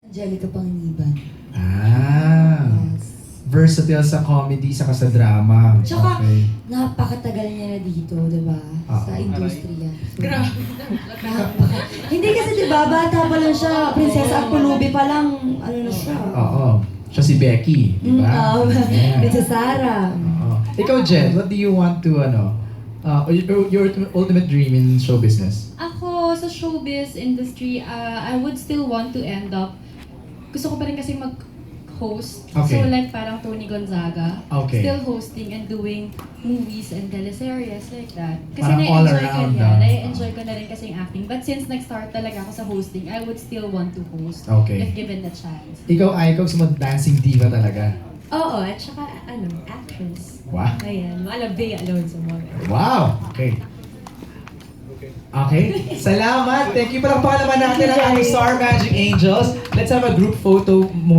Angelica Panganiban. Yes. Versatile sa comedy, saka sa drama. Tsaka, Okay. napakatagal niya na dito, di ba? Sa industriya. Grabe. Hindi kasi di ba, bata pa lang siya, prinsesa at pulubi pa lang, ano na siya. Oo. Siya si Becky, di ba? Yeah. Prinsesa Sarah. Oo. Ikaw, Jen, what do you want to, your ultimate dream in show business? Ako, sa showbiz industry, I would still want to end up, gusto ko pa rin kasi mag-host. Okay. So like parang Tony Gonzaga. Okay. Still hosting and doing movies and teleseries like that. Kasi Parang all na-enjoy ko around, yan. no? Na-enjoy ko na rin kasi yung acting. But since nag-start talaga ako sa hosting, I would still want to host Okay. if guven the chance. Ikaw, gusto mo dancing diva talaga. Oo, at saka actress. Wow. Ayan, wala Bea Alonso mo. Wow! Okay. Okay. Salamat. Thank you. Palakpakan naman natin ang aming Star Magic Angels. Let's have a group photo muna.